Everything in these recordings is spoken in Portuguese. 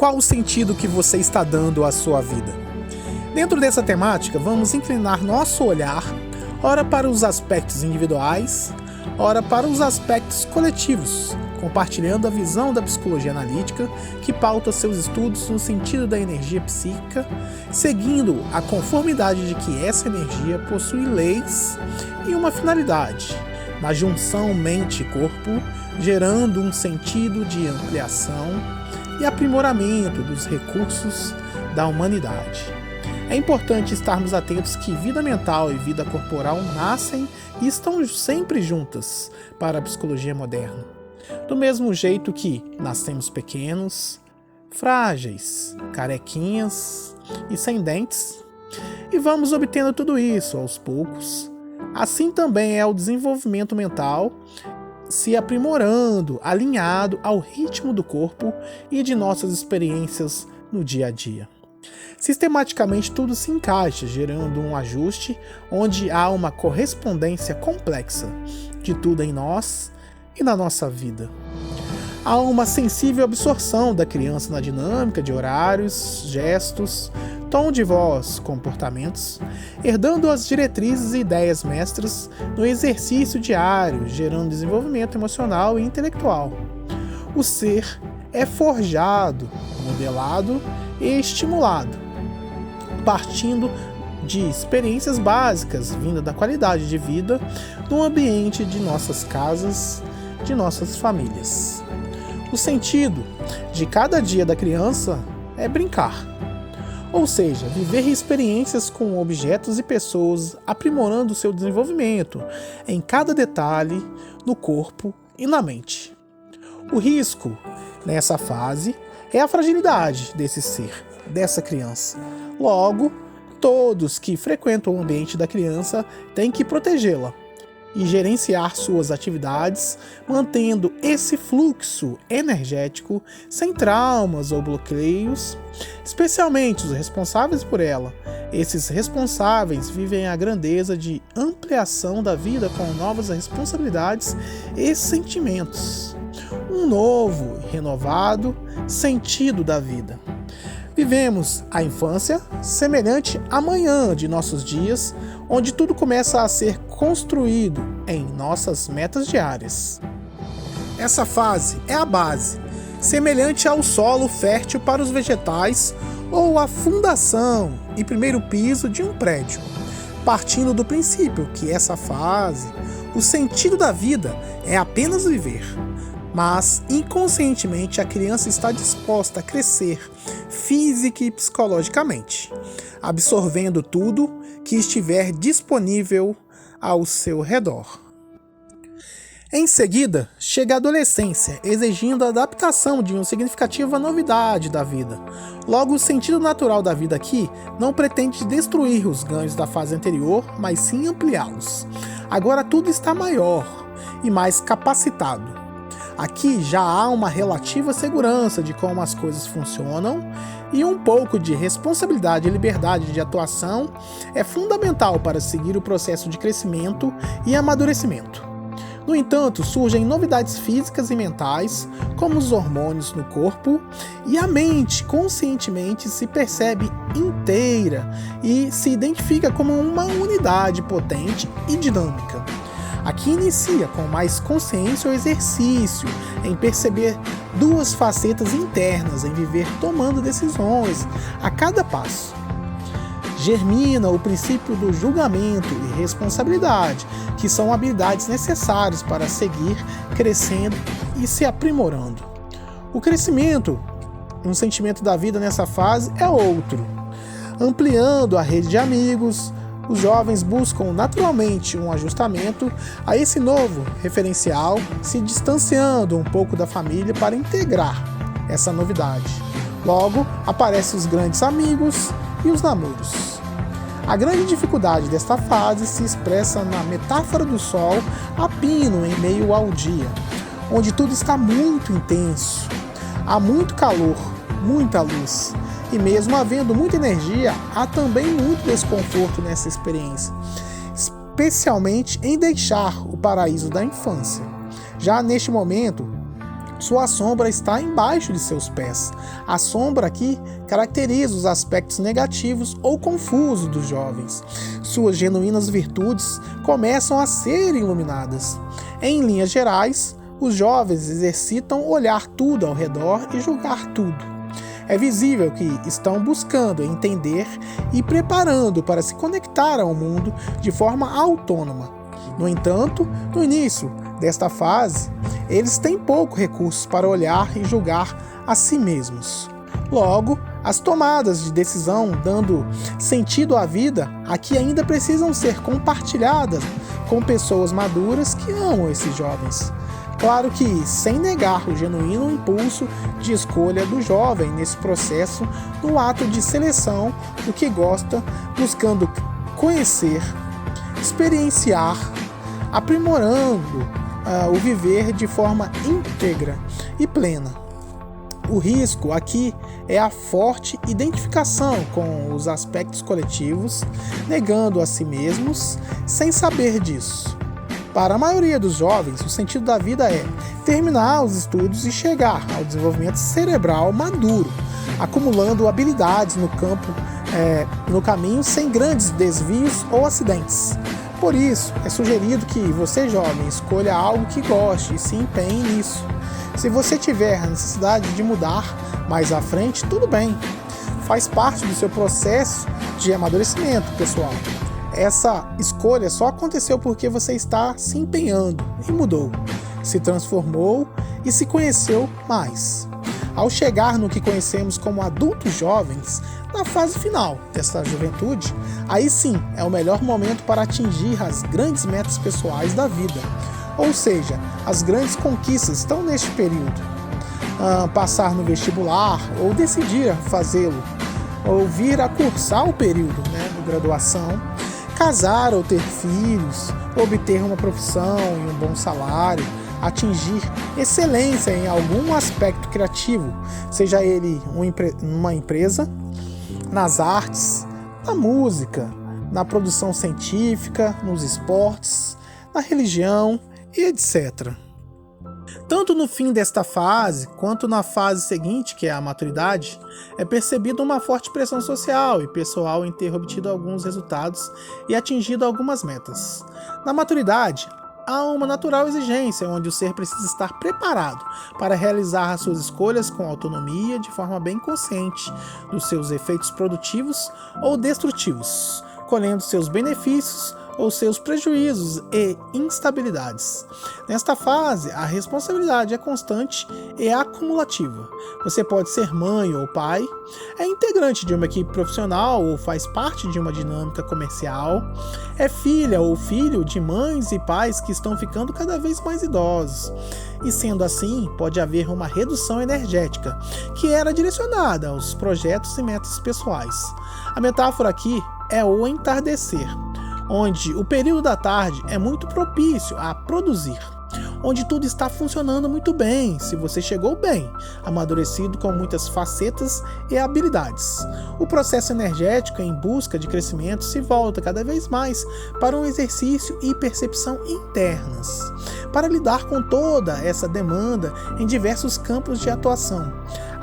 qual o sentido que você está dando à sua vida? Dentro dessa temática, vamos inclinar nosso olhar, ora para os aspectos individuais, ora para os aspectos coletivos, compartilhando a visão da psicologia analítica que pauta seus estudos no sentido da energia psíquica, seguindo a conformidade de que essa energia possui leis e uma finalidade, na junção mente e corpo, gerando um sentido de ampliação e aprimoramento dos recursos da humanidade. É importante estarmos atentos que vida mental e vida corporal nascem e estão sempre juntas para a psicologia moderna. Do mesmo jeito que nascemos pequenos, frágeis, carequinhas e sem dentes, e vamos obtendo tudo isso aos poucos, assim também é o desenvolvimento mental, se aprimorando, alinhado ao ritmo do corpo e de nossas experiências no dia a dia. Sistematicamente tudo se encaixa, gerando um ajuste onde há uma correspondência complexa de tudo em nós e na nossa vida. Há uma sensível absorção da criança na dinâmica de horários, gestos, tom de voz, comportamentos, herdando as diretrizes e ideias mestras no exercício diário, gerando desenvolvimento emocional e intelectual. O ser é forjado, modelado e estimulado, partindo de experiências básicas, vinda da qualidade de vida no ambiente de nossas casas, de nossas famílias. O sentido de cada dia da criança é brincar, ou seja, viver experiências com objetos e pessoas, aprimorando seu desenvolvimento em cada detalhe, no corpo e na mente. O risco nessa fase é a fragilidade desse ser, dessa criança. Logo, todos que frequentam o ambiente da criança têm que protegê-la e gerenciar suas atividades, mantendo esse fluxo energético sem traumas ou bloqueios, especialmente os responsáveis por ela. Esses responsáveis vivem a grandeza de ampliação da vida com novas responsabilidades e sentimentos. Um novo, renovado sentido da vida. Vivemos a infância semelhante à manhã de nossos dias, onde tudo começa a ser construído em nossas metas diárias. Essa fase é a base, semelhante ao solo fértil para os vegetais ou a fundação e primeiro piso de um prédio, partindo do princípio que essa fase, o sentido da vida é apenas viver. Mas, inconscientemente, a criança está disposta a crescer física e psicologicamente, absorvendo tudo que estiver disponível ao seu redor. Em seguida, chega a adolescência, exigindo a adaptação de uma significativa novidade da vida. Logo, o sentido natural da vida aqui não pretende destruir os ganhos da fase anterior, mas sim ampliá-los. Agora tudo está maior e mais capacitado. Aqui já há uma relativa segurança de como as coisas funcionam e um pouco de responsabilidade e liberdade de atuação é fundamental para seguir o processo de crescimento e amadurecimento. No entanto, surgem novidades físicas e mentais, como os hormônios no corpo, e a mente conscientemente se percebe inteira e se identifica como uma unidade potente e dinâmica. Aqui inicia com mais consciência o exercício em perceber duas facetas internas, em viver tomando decisões a cada passo. Germina o princípio do julgamento e responsabilidade, que são habilidades necessárias para seguir crescendo e se aprimorando. O crescimento, um sentimento da vida nessa fase, é outro. Ampliando a rede de amigos, os jovens buscam naturalmente um ajustamento a esse novo referencial, se distanciando um pouco da família para integrar essa novidade. Logo, aparecem os grandes amigos e os namoros. A grande dificuldade desta fase se expressa na metáfora do sol a pino em meio ao dia, onde tudo está muito intenso. Há muito calor, muita luz, e mesmo havendo muita energia, há também muito desconforto nessa experiência, especialmente em deixar o paraíso da infância. Já neste momento, Sua sombra está embaixo de seus pés. A sombra aqui caracteriza os aspectos negativos ou confusos dos jovens. Suas genuínas virtudes começam a ser iluminadas. Em linhas gerais, os jovens exercitam olhar tudo ao redor e julgar tudo. É visível que estão buscando entender e preparando para se conectar ao mundo de forma autônoma. No entanto, no início desta fase, eles têm pouco recursos para olhar e julgar a si mesmos. Logo, as tomadas de decisão dando sentido à vida aqui ainda precisam ser compartilhadas com pessoas maduras que amam esses jovens. Claro que sem negar o genuíno impulso de escolha do jovem nesse processo, no ato de seleção do que gosta, buscando conhecer, experienciar, aprimorando o viver de forma íntegra e plena. O risco aqui é a forte identificação com os aspectos coletivos, negando a si mesmos sem saber disso. Para a maioria dos jovens, o sentido da vida é terminar os estudos e chegar ao desenvolvimento cerebral maduro, acumulando habilidades no caminho sem grandes desvios ou acidentes. Por isso, é sugerido que você, jovem, escolha algo que goste e se empenhe nisso. Se você tiver a necessidade de mudar mais à frente, tudo bem. Faz parte do seu processo de amadurecimento, pessoal. Essa escolha só aconteceu porque você está se empenhando e mudou, se transformou e se conheceu mais. Ao chegar no que conhecemos como adultos jovens, na fase final dessa juventude, aí sim é o melhor momento para atingir as grandes metas pessoais da vida. Ou seja, as grandes conquistas estão neste período. Passar no vestibular ou decidir fazê-lo, ou vir a cursar o período de graduação, casar ou ter filhos, obter uma profissão e um bom salário, atingir excelência em algum aspecto criativo, seja ele uma empresa, nas artes, na música, na produção científica, nos esportes, na religião e etc. Tanto no fim desta fase, quanto na fase seguinte, que é a maturidade, é percebida uma forte pressão social e pessoal em ter obtido alguns resultados e atingido algumas metas. Na maturidade, há uma natural exigência onde o ser precisa estar preparado para realizar as suas escolhas com autonomia, de forma bem consciente dos seus efeitos produtivos ou destrutivos, colhendo seus benefícios ou seus prejuízos e instabilidades. Nesta fase, a responsabilidade é constante e acumulativa. Você pode ser mãe ou pai, é integrante de uma equipe profissional ou faz parte de uma dinâmica comercial, é filha ou filho de mães e pais que estão ficando cada vez mais idosos. E sendo assim, pode haver uma redução energética, que era direcionada aos projetos e metas pessoais. A metáfora aqui é o entardecer, onde o período da tarde é muito propício a produzir, onde tudo está funcionando muito bem, se você chegou bem, amadurecido com muitas facetas e habilidades. O processo energético em busca de crescimento se volta cada vez mais para um exercício e percepção internas, para lidar com toda essa demanda em diversos campos de atuação.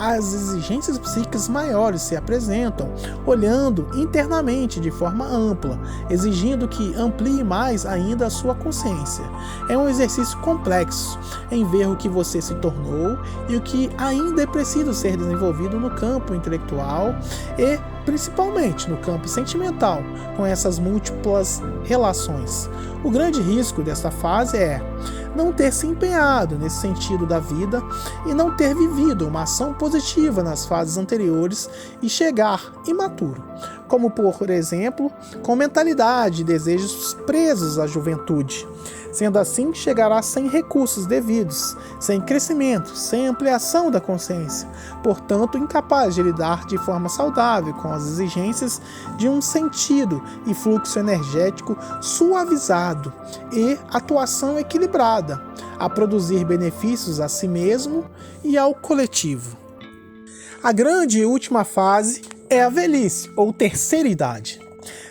As exigências psíquicas maiores se apresentam, olhando internamente de forma ampla, exigindo que amplie mais ainda a sua consciência. É um exercício complexo em ver o que você se tornou e o que ainda é preciso ser desenvolvido no campo intelectual e, principalmente, no campo sentimental, com essas múltiplas relações. O grande risco desta fase é não ter se empenhado nesse sentido da vida e não ter vivido uma ação positiva nas fases anteriores e chegar imaturo, como por exemplo, com mentalidade e desejos presos à juventude. Sendo assim, chegará sem recursos devidos, sem crescimento, sem ampliação da consciência, portanto incapaz de lidar de forma saudável com as exigências de um sentido e fluxo energético suavizado e atuação equilibrada, a produzir benefícios a si mesmo e ao coletivo. A grande e última fase é a velhice, ou terceira idade.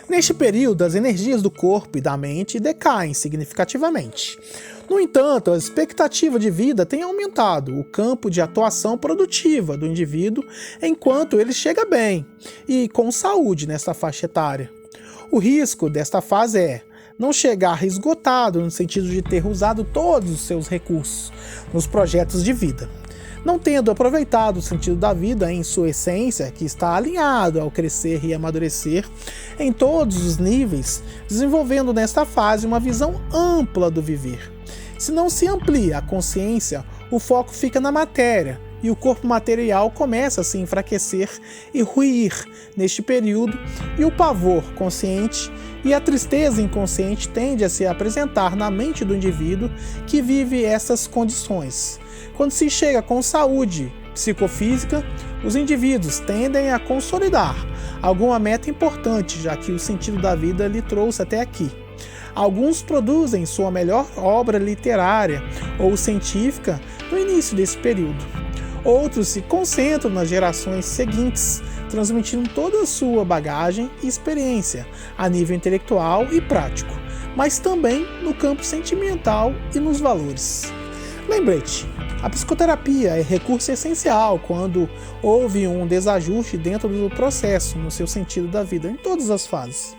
Neste período, as energias do corpo e da mente decaem significativamente. No entanto, a expectativa de vida tem aumentado o campo de atuação produtiva do indivíduo enquanto ele chega bem e com saúde nesta faixa etária. O risco desta fase é não chegar esgotado no sentido de ter usado todos os seus recursos nos projetos de vida, não tendo aproveitado o sentido da vida em sua essência, que está alinhado ao crescer e amadurecer em todos os níveis, desenvolvendo nesta fase uma visão ampla do viver. Se não se amplia a consciência, o foco fica na matéria e o corpo material começa a se enfraquecer e ruir neste período, e o pavor consciente e a tristeza inconsciente tende a se apresentar na mente do indivíduo que vive essas condições. Quando se chega com saúde psicofísica, os indivíduos tendem a consolidar alguma meta importante, já que o sentido da vida lhe trouxe até aqui. Alguns produzem sua melhor obra literária ou científica no início desse período. Outros se concentram nas gerações seguintes, transmitindo toda a sua bagagem e experiência a nível intelectual e prático, mas também no campo sentimental e nos valores. Lembrete, a psicoterapia é recurso essencial quando houve um desajuste dentro do processo, no seu sentido da vida, em todas as fases.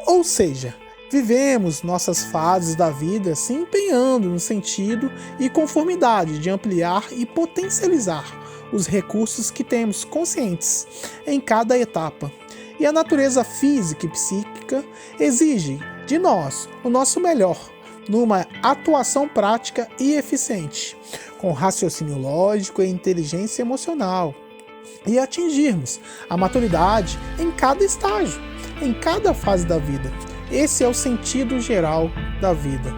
Ou seja, vivemos nossas fases da vida se empenhando no sentido e conformidade de ampliar e potencializar os recursos que temos conscientes em cada etapa. E a natureza física e psíquica exige de nós o nosso melhor numa atuação prática e eficiente, com raciocínio lógico e inteligência emocional, e atingirmos a maturidade em cada estágio, em cada fase da vida. Esse é o sentido geral da vida.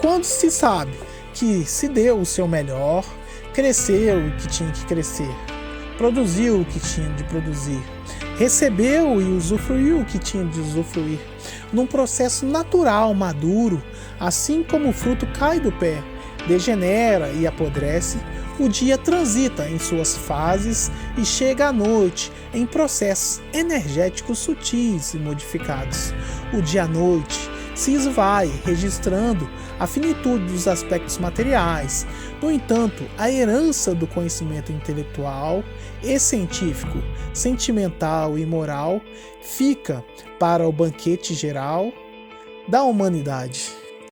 Quando se sabe que se deu o seu melhor, cresceu o que tinha que crescer, produziu o que tinha de produzir, recebeu e usufruiu o que tinha de usufruir, num processo natural, maduro, assim como o fruto cai do pé, degenera e apodrece, o dia transita em suas fases e chega à noite em processos energéticos sutis e modificados. O dia-noite se esvai, registrando a finitude dos aspectos materiais. No entanto, a herança do conhecimento intelectual e científico, sentimental e moral fica para o banquete geral da humanidade.